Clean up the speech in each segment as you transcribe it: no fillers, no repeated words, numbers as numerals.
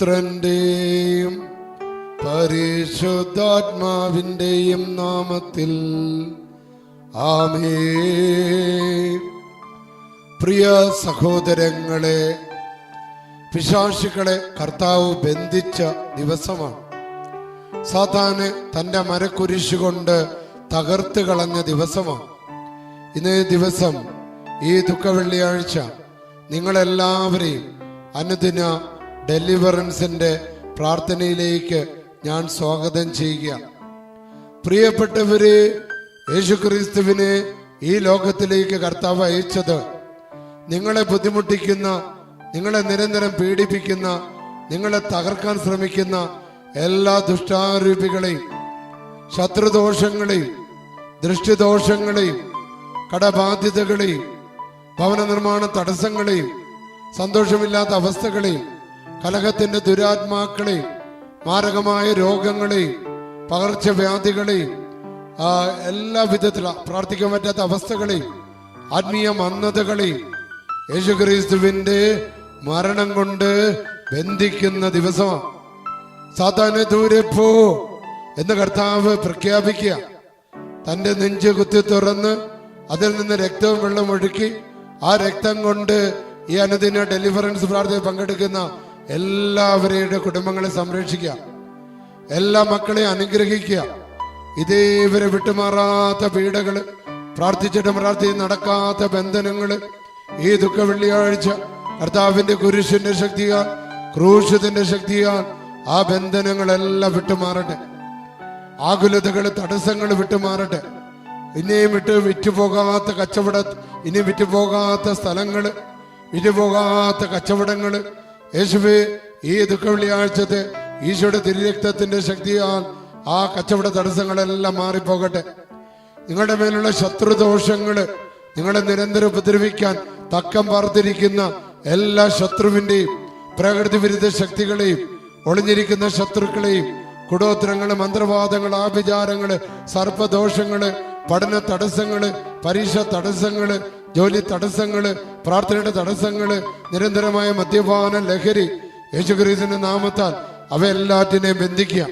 പുത്രന്റെയും പരിശുദ്ധാത്മാവിന്റെയും നാമത്തിൽ ആമേൻ. പ്രിയ സഹോദരങ്ങളെ, പിശാചുക്കളെ കർത്താവ് ബന്ധിച്ച ദിവസമാണ്. സാത്താനെ തൻ്റെ മരക്കുരിശ് കൊണ്ട് തകർത്ത് കളഞ്ഞ ദിവസമാണ്. ഇന്നേ ദിവസം, ഈ ദുഃഖവെള്ളിയാഴ്ച, നിങ്ങളെല്ലാവരെയും അനുദിന ഡെലിവറൻസിന്റെ പ്രാർത്ഥനയിലേക്ക് ഞാൻ സ്വാഗതം ചെയ്യുക. പ്രിയപ്പെട്ടവരെ, യേശുക്രിസ്തുവിനെ ഈ ലോകത്തിലേക്ക് കർത്താവ് അയച്ചത് നിങ്ങളെ ബുദ്ധിമുട്ടിക്കുന്ന, നിങ്ങളെ നിരന്തരം പീഡിപ്പിക്കുന്ന, നിങ്ങളെ തകർക്കാൻ ശ്രമിക്കുന്ന എല്ലാ ദുഷ്ടാരൂപികളെയും, ശത്രുദോഷങ്ങളെയും, ദൃഷ്ടിദോഷങ്ങളെയും, കടബാധ്യതകളെയും, ഭവന നിർമ്മാണ തടസ്സങ്ങളെയും, സന്തോഷമില്ലാത്ത അവസ്ഥകളെയും, കലഹത്തിന്റെ ദുരാത്മാക്കളെയും, മാരകമായ രോഗങ്ങളെയും, പകർച്ചവ്യാധികളെയും, എല്ലാ വിധത്തിലുള്ള പ്രാർത്ഥിക്കാൻ പറ്റാത്ത അവസ്ഥകളെയും, ആത്മീയ മന്ദതകളെയും യേശുക്രിസ്തുവിന്റെ മരണം കൊണ്ട് ബന്ധിക്കുന്ന ദിവസമാണ്. സാത്താനെ ദൂരെ പോ എന്ന് കർത്താവ് പ്രഖ്യാപിക്കുക. തന്റെ നെഞ്ച് കുത്തി തുറന്ന് അതിൽ നിന്ന് രക്തവും വെള്ളം ഒഴുക്കി ആ രക്തം കൊണ്ട് ഈ അനുദിന ഡെലിവറൻസ് പ്രാർത്ഥനയിൽ പങ്കെടുക്കുന്ന എല്ലാവരുടെ കുടുംബങ്ങളെ സംരക്ഷിക്കുക, എല്ലാ മക്കളെയും അനുഗ്രഹിക്കുക. ഇതേവരെ വിട്ടുമാറാത്ത പീഡകള്, പ്രാർത്ഥിച്ചിട്ടും നടക്കാത്ത ബന്ധനങ്ങള്, ഈ ദുഃഖ വെള്ളിയാഴ്ച കർത്താവിന്റെ കുരിശിന്റെ ശക്തിയാൽ, ക്രൂശത്തിന്റെ ശക്തിയാൽ ആ ബന്ധനങ്ങളെല്ലാം വിട്ടുമാറട്ടെ. ആകുലതകള്, തടസ്സങ്ങൾ വിട്ടുമാറട്ടെ. ഇനിയും വിറ്റുപോകാത്ത കച്ചവട, ഇനി വിറ്റുപോകാത്ത സ്ഥലങ്ങള്, വിറ്റുപോകാത്ത കച്ചവടങ്ങള് യേശുവേ, ഈ ദുഃഖ വെള്ളിയാഴ്ചത്തെ ഈശോയുടെ തിരുരക്തത്തിന്റെ ശക്തിയാൽ ആ കച്ചവട തടസ്സങ്ങളെല്ലാം മാറിപ്പോകട്ടെ. നിങ്ങളുടെ മേലുള്ള ശത്രുദോഷങ്ങള്, നിങ്ങളെ നിരന്തരം ഉപദ്രവിക്കാൻ തക്കം പാർത്തിരിക്കുന്ന എല്ലാ ശത്രുവിന്റെയും പ്രകൃതി വിരുദ്ധ ശക്തികളെയും, ഒളിഞ്ഞിരിക്കുന്ന ശത്രുക്കളെയും, കുടോത്രങ്ങള്, മന്ത്രവാദങ്ങള്, ആഭിചാരങ്ങള്, സർപ്പദോഷങ്ങള്, പഠന തടസ്സങ്ങള്, പരീക്ഷ തടസ്സങ്ങള്, ജോലി തടസ്സങ്ങള്, പ്രാർത്ഥനയുടെ തടസ്സങ്ങള്, നിരന്തരമായ മദ്യപാന ലഹരി, യേശുക്രിസ്തുവിന്റെ നാമത്താൽ അവയെല്ലാറ്റിനെയും ബന്ധിക്കുക.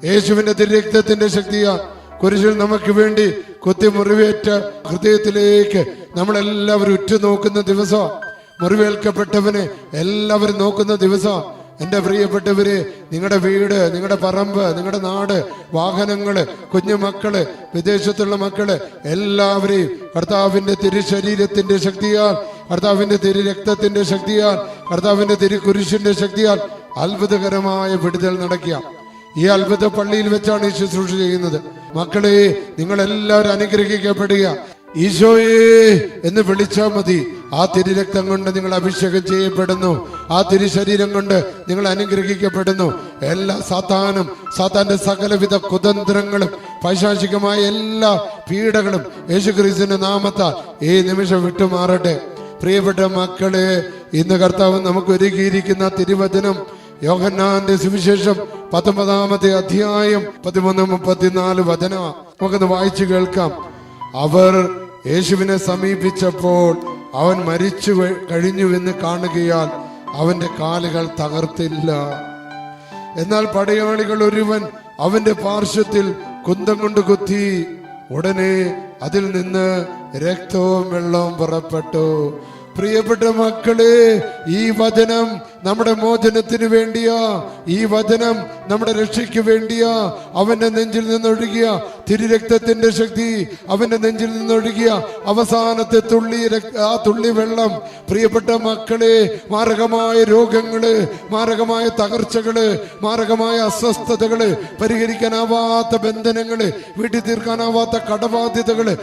യേശുവിന്റെ തിരുരക്തത്തിന്റെ ശക്തിയാൽ കുരിശിൽ നമുക്ക് വേണ്ടി കുത്തി മുറിവേറ്റ ഹൃദയത്തിലേക്ക് നമ്മളെല്ലാവരും ഉറ്റുനോക്കുന്ന ദിവസമാണ്. മുറിവേൽക്കപ്പെട്ടവനെ എല്ലാവരും നോക്കുന്ന ദിവസമാണ്. എന്റെ പ്രിയപ്പെട്ടവരെ, നിങ്ങളുടെ വീട്, നിങ്ങളുടെ പറമ്പ്, നിങ്ങളുടെ നാട്, വാഹനങ്ങള്, കുഞ്ഞുമക്കള്, വിദേശത്തുള്ള മക്കള്, എല്ലാവരെയും കർത്താവിന്റെ തിരുശരീരത്തിന്റെ ശക്തിയാൽ, കർത്താവിന്റെ തിരുരക്തത്തിന്റെ ശക്തിയാൽ, കർത്താവിന്റെ തിരുക്കുരിശിന്റെ ശക്തിയാൽ അത്ഭുതകരമായ വിടുതൽ നടക്കുക. ഈ അത്ഭുത പള്ളിയിൽ വെച്ചാണ് ഈ ശുശ്രൂഷ ചെയ്യുന്നത്. മക്കളെ, നിങ്ങളെല്ലാവരും അനുഗ്രഹിക്കപ്പെടുക. ഈശോയെ എന്ന് വിളിച്ചാൽ മതി. ആ തിരുരക്തം കൊണ്ട് നിങ്ങൾ അഭിഷേകം ചെയ്യപ്പെടുന്നു. ആ തിരുശരീരം കൊണ്ട് നിങ്ങൾ അനുഗ്രഹിക്കപ്പെടുന്നു. എല്ലാ സാത്താന്റെ സകലവിധ കുതന്ത്രങ്ങളും, പൈശാചികമായ എല്ലാ പീഡകളും യേശുക്രിസ്തുവിന്റെ നാമത്താൽ ഈ നിമിഷം വിട്ടുമാറട്ടെ. പ്രിയപ്പെട്ട മക്കളെ, ഇന്ന് കർത്താവ് നമുക്ക് ഒരുക്കിയിരിക്കുന്ന തിരുവചനം യോഹന്നാന്റെ സുവിശേഷം 19-ാമത്തെ അധ്യായം 13-34 വചന നമുക്കൊന്ന് വായിച്ചു കേൾക്കാം. അവർ യേശുവിനെ സമീപിച്ചപ്പോൾ അവൻ മരിച്ചു കഴിഞ്ഞുവെന്ന് കാണുകയാൽ അവന്റെ കാലുകൾ തകർത്തില്ല. എന്നാൽ പടയാളികൾ ഒരുവൻ അവന്റെ പാർശ്വത്തിൽ കുന്തം കൊണ്ട് കുത്തി. ഉടനെ അതിൽ നിന്ന് രക്തവും വെള്ളവും പുറപ്പെട്ടു. പ്രിയപ്പെട്ട മക്കളെ, ഈ വചനം നമ്മുടെ മോചനത്തിന് വേണ്ടിയാ. ഈ വചനം നമ്മുടെ രക്ഷയ്ക്ക് വേണ്ടിയാ. അവന്റെ നെഞ്ചിൽ നിന്നൊഴുകിയ തിരുരക്തത്തിന്റെ ശക്തി, അവന്റെ നെഞ്ചിൽ നിന്നൊഴുകിയ അവസാനത്തെ ആ തുള്ളി വെള്ളം, പ്രിയപ്പെട്ട മക്കളെ, മാരകമായ രോഗങ്ങള്, മാരകമായ തകർച്ചകള്, മാരകമായ അസ്വസ്ഥതകള്, പരിഹരിക്കാനാവാത്ത ബന്ധനങ്ങള്, വീട്ടിൽ തീർക്കാനാവാത്ത കടബാധ്യതകള്,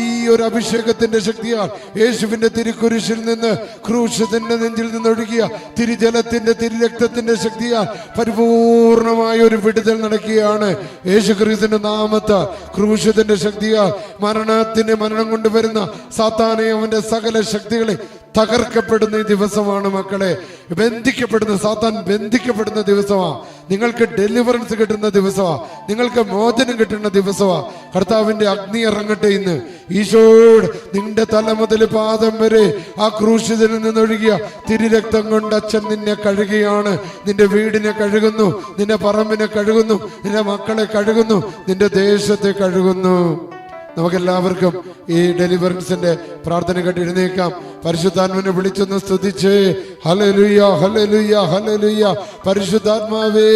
ഈ ഒരു അഭിഷേകത്തിന്റെ ശക്തിയാൽ, യേശുവിന്റെ തിരുക്കുരിശിൽ നിന്ന്, ക്രൂശത്തിന്റെ നെഞ്ചിൽ നിന്നൊഴുകിയ തിരുജലത്തിന്റെ തിരുരക്തത്തിന്റെ ശക്തിയാൽ പരിപൂർണമായ ഒരു വിടുതൽ നടക്കുകയാണ്. യേശുക്രിസ്തുവിന്റെ നാമത്താൽ, ക്രൂശത്തിന്റെ ശക്തിയാൽ മരണം കൊണ്ടുവരുന്ന സാത്താനെ, അവന്റെ സകല ശക്തികളെ തകർക്കപ്പെടുന്ന ഈ ദിവസമാണ് മക്കളെ. ബന്ധിക്കപ്പെടുന്ന സാത്താൻ ബന്ധിക്കപ്പെടുന്ന ദിവസമാണ്. നിങ്ങൾക്ക് ഡെലിവറൻസ് കിട്ടുന്ന ദിവസമാണ്. നിങ്ങൾക്ക് മോചനം കിട്ടുന്ന ദിവസമാണ്. കർത്താവിന്റെ അഗ്നി ഇറങ്ങട്ടെ ഇന്ന്. ഈശോട് നിന്റെ തല മുതൽ പാദം വരെ ആ ക്രൂശിതനിൽ നിന്നൊഴുകിയ തിരുരക്തം കൊണ്ട് അച്ഛൻ നിന്നെ കഴുകുകയാണ്. നിന്റെ വീടിനെ കഴുകുന്നു, നിന്റെ പറമ്പിനെ കഴുകുന്നു, നിന്റെ മക്കളെ കഴുകുന്നു, നിന്റെ ദേശത്തെ കഴുകുന്നു. നമുക്കെല്ലാവർക്കും ഈ ഡെലിവറൻസിന്റെ പ്രാർത്ഥന കേട്ട് എഴുന്നേക്കാം. പരിശുദ്ധാത്മാവിനെ വിളിച്ചൊന്ന് സ്തുതിച്ച് ഹല്ലേലൂയ, ഹല്ലേലൂയ, ഹല്ലേലൂയ. പരിശുദ്ധാത്മാവേ,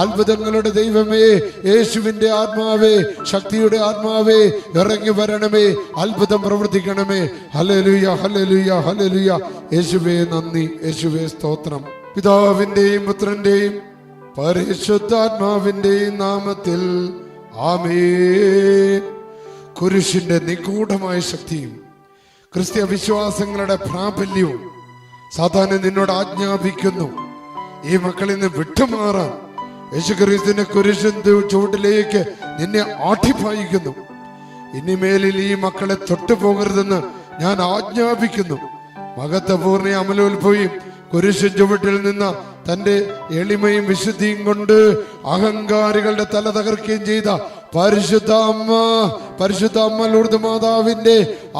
അത്ഭുതങ്ങളുടെ ദൈവമേ, യേശുവിന്റെ ആത്മാവേ, ശക്തിയുടെ ആത്മാവേ, ഇറങ്ങി വരണമേ, അത്ഭുതം പ്രവർത്തിക്കണമേ. Hallelujah, hallelujah, hallelujah. യേശുവേ നന്ദി, യേശുവേ സ്തോത്രം. പിതാവിന്റെയും പുത്രന്റെയും പരിശുദ്ധാത്മാവിന്റെയും നാമത്തിൽ ആമേൻ. കുരിശിന്റെ നിഗൂഢമായ ശക്തിയും ക്രിസ്ത്യ വിശ്വാസങ്ങളുടെ പ്രാബല്യവും സാത്താനെ നിന്നോട് ആജ്ഞാപിക്കുന്നു, ഈ മക്കളിൽ നിന്ന് വിട്ടുമാറാൻ. യേശുക്രിസ്തുവിന്റെ കുരിശിന്റെ ചുവട്ടിലേക്ക് നിന്നെ ആട്ടിപ്പായിക്കുന്നു. ഇനിമേലിൽ ഈ മക്കളെ തൊട്ടുപോകരുതെന്ന് ഞാൻ ആജ്ഞാപിക്കുന്നു. മഹത്വപൂർണ്ണ അമലോത്ഭവിയും കുരിശിൻ ചുവട്ടിൽ നിന്ന് തന്റെ എളിമയും വിശുദ്ധിയും കൊണ്ട് അഹങ്കാരികളുടെ തല തകർക്കുകയും ചെയ്ത പരിശുദ്ധ അമ്മ ലൂർദ് മാതാവിന്റെ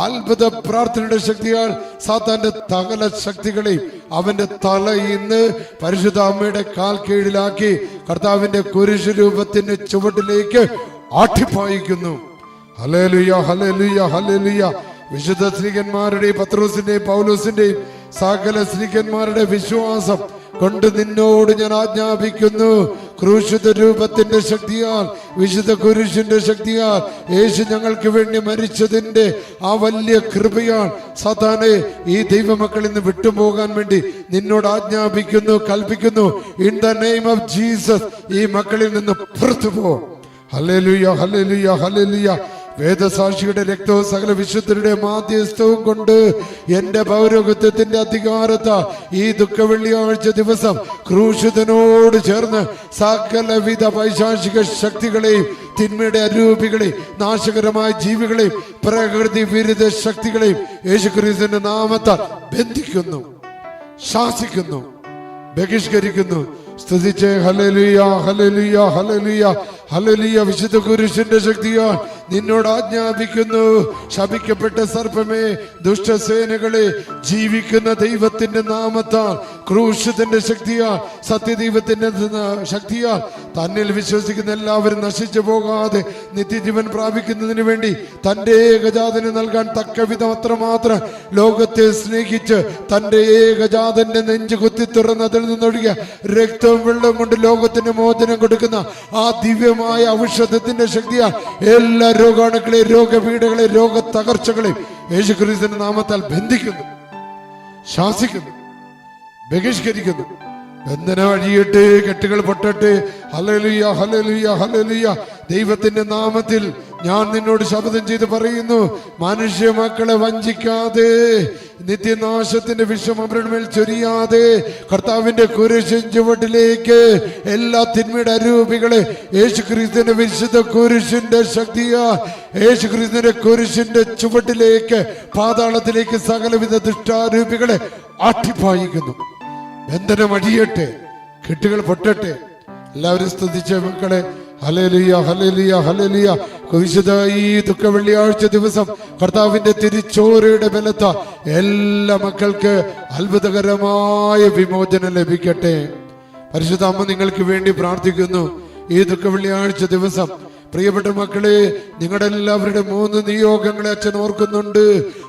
അത്ഭുത പ്രാർത്ഥനയുടെ ശക്തിയാൽ സാത്താന്റെ സകല ശക്തികളെയും അവന്റെ തലയിന്ന് പരിശുദ്ധ അമ്മയുടെ കാൽ കീഴിലാക്കി കർത്താവിന്റെ കുരിശ് രൂപത്തിന്റെ ചുവട്ടിലേക്ക് ആട്ടിപ്പായിക്കുന്നു. Hallelujah, hallelujah, hallelujah. വിശുദ്ധ സ്ത്രീകന്മാരുടെയും പത്രോസിന്റെയും പൗലോസിന്റെയും സകല സ്ത്രീകന്മാരുടെ വിശ്വാസം കൊണ്ട് നിന്നോട് ഞാൻ ആജ്ഞാപിക്കുന്നു, ക്രൂശിത രൂപത്തിന്റെ ശക്തിയാൽ, വിശുദ്ധ കുരിശിന്റെ ശക്തിയാൽ, യേശു ഞങ്ങൾക്ക് വേണ്ടി മരിച്ചതിന്റെ ആ വലിയ കൃപയാൽ സാത്താനെ ഈ ദൈവമക്കളിൽ നിന്ന് വിട്ടുപോകാൻ വേണ്ടി നിന്നോട് ആജ്ഞാപിക്കുന്നു, കൽപ്പിക്കുന്നു. In the name of Jesus ഈ മക്കളിൽ നിന്ന് പുറത്തു പോ. Hallelujah, hallelujah, hallelujah. വേദസാക്ഷിയുടെ രക്തവും സകല വിശുദ്ധരുടെ മാധ്യസ്ഥവും കൊണ്ട് എന്റെ പൗരോഹിത്യത്തിന്റെ അധികാരത്താൽ ഈ ദുഃഖവെള്ളിയാഴ്ച ദിവസം ക്രൂശിതനോട് ചേർന്ന് സകലവിധ പൈശാചിക ശക്തികളെയും, തിന്മയുടെ അരൂപികളെയും, നാശകരമായ ജീവികളെയും, പ്രകൃതി വിരുദ്ധ ശക്തികളെയും യേശുക്രിസ്തുവിന്റെ നാമത്താൽ ബന്ധിക്കുന്നു, ശാസിക്കുന്നു, ബഹിഷ്കരിക്കുന്നു. സ്തുതിച്ച് ഹല്ലേലൂയ, ഹല്ലേലൂയ, ഹല്ലേലൂയ, ഹല്ലേലൂയ. വിശുദ്ധ കുരിശിന്റെ ശക്തിയാൽ നിന്നോട് ആജ്ഞാപിക്കുന്നു, ശപിക്കപ്പെട്ട സർപ്പമേ, ദുഷ്ടസേനകളെ, ജീവിക്കുന്ന ദൈവത്തിന്റെ നാമത്താൽ, ക്രൂശിതന്റെ ശക്തിയാൽ, സത്യദൈവത്തിന്റെ ശക്തിയാൽ തന്നിൽ വിശ്വസിക്കുന്ന എല്ലാവരും നശിച്ചു പോകാതെ നിത്യജീവൻ പ്രാപിക്കുന്നതിന് വേണ്ടി തന്റെ ഏകജാതന് നൽകാൻ തക്കവിധം അത്രമാത്രം ലോകത്തെ സ്നേഹിച്ച് തന്റെ ഏകജാതന്റെ നെഞ്ചു കുത്തി തുറന്ന് അതിൽ നിന്നൊഴുകിയ രക്തവും വെള്ളം കൊണ്ട് ലോകത്തിന് മോചനം കൊടുക്കുന്ന ആ ദിവ്യമായ ഔഷധത്തിന്റെ ശക്തിയാൽ എല്ലാ രോഗാണുക്കളെ, രോഗപീഠകളെ, രോഗ തകർച്ചകളെയും യേശുക്രിസ്തുവിന്റെ നാമത്താൽ ബന്ധിക്കുന്നു, ശാസിക്കുന്നു, ബഹിഷ്കരിക്കുന്നു. ബന്ധനം അഴിയട്ടെ, കെട്ടുകൾ പൊട്ടട്ടെ. Hallelujah, hallelujah, hallelujah. ദൈവത്തിന്റെ നാമത്തിൽ ഞാൻ നിന്നോട് ശപഥം ചെയ്ത് പറയുന്നു, മനുഷ്യ മക്കളെ വഞ്ചിക്കാതെ, നിത്യനാശത്തിന്റെ വിഷം അവരുടെ മേൽ ചൊരിയാതെ, കർത്താവിന്റെ കുരിശിൻ ചുവട്ടിലേക്ക് എല്ലാ തിന്മയുടെ അരൂപികളെ യേശുക്രിസ്തുവിന്റെ വിശുദ്ധ കുരിശിന്റെ ശക്തിയാ, യേശുക്രിസ്തുവിന്റെ കുരിശിന്റെ ചുവട്ടിലേക്ക്, പാതാളത്തിലേക്ക് സകലവിധ ദുഷ്ടാരൂപികളെ ആട്ടിപ്പായിക്കുന്നു. ബന്ധനം അടിയട്ടെ, കെട്ടുകൾ പൊട്ടട്ടെ. എല്ലാവരും സ്തുതിച്ച മക്കളെ. Hallelujah, hallelujah, hallelujah. വിശുദ്ധ ഈ ദുഃഖ വെള്ളിയാഴ്ച ദിവസം കർത്താവിന്റെ തിരിച്ചോരയുടെ ബലത്ത എല്ലാ മക്കൾക്ക് അത്ഭുതകരമായ വിമോചനം ലഭിക്കട്ടെ. പരിശുദ്ധ അമ്മ നിങ്ങൾക്ക് വേണ്ടി പ്രാർത്ഥിക്കുന്നു. ഈ ദുഃഖ വെള്ളിയാഴ്ച ദിവസം പ്രിയപ്പെട്ട മക്കളെ, നിങ്ങളുടെ എല്ലാവരുടെ 3 നിയോഗങ്ങളെ അച്ഛൻ ഓർക്കുന്നുണ്ട്.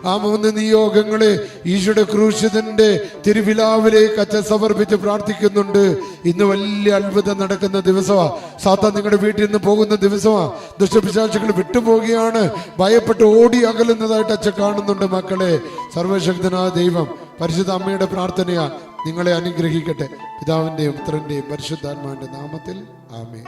ആ 3 നിയോഗങ്ങളെ ഈശോയുടെ ക്രൂശിതന്റെ തിരുവിലാവിലേക്ക് അച്ഛൻ സമർപ്പിച്ച് പ്രാർത്ഥിക്കുന്നുണ്ട്. ഇന്ന് വലിയ അത്ഭുതം നടക്കുന്ന ദിവസമാ. സാത്താൻ നിങ്ങളുടെ വീട്ടിൽ നിന്ന് പോകുന്ന ദിവസമാ. ദുഷ്ടപിശാചുക്കൾ വിട്ടുപോവുകയാണ്. ഭയപ്പെട്ട് ഓടി അകലുന്നതായിട്ട് അച്ഛൻ കാണുന്നുണ്ട്. മക്കളെ, സർവശക്തനായ ദൈവം പരിശുദ്ധ അമ്മയുടെ പ്രാർത്ഥനയാ നിങ്ങളെ അനുഗ്രഹിക്കട്ടെ. പിതാവിന്റെയും പുത്രന്റെയും പരിശുദ്ധാത്മാവിന്റെ നാമത്തിൽ ആമേൻ.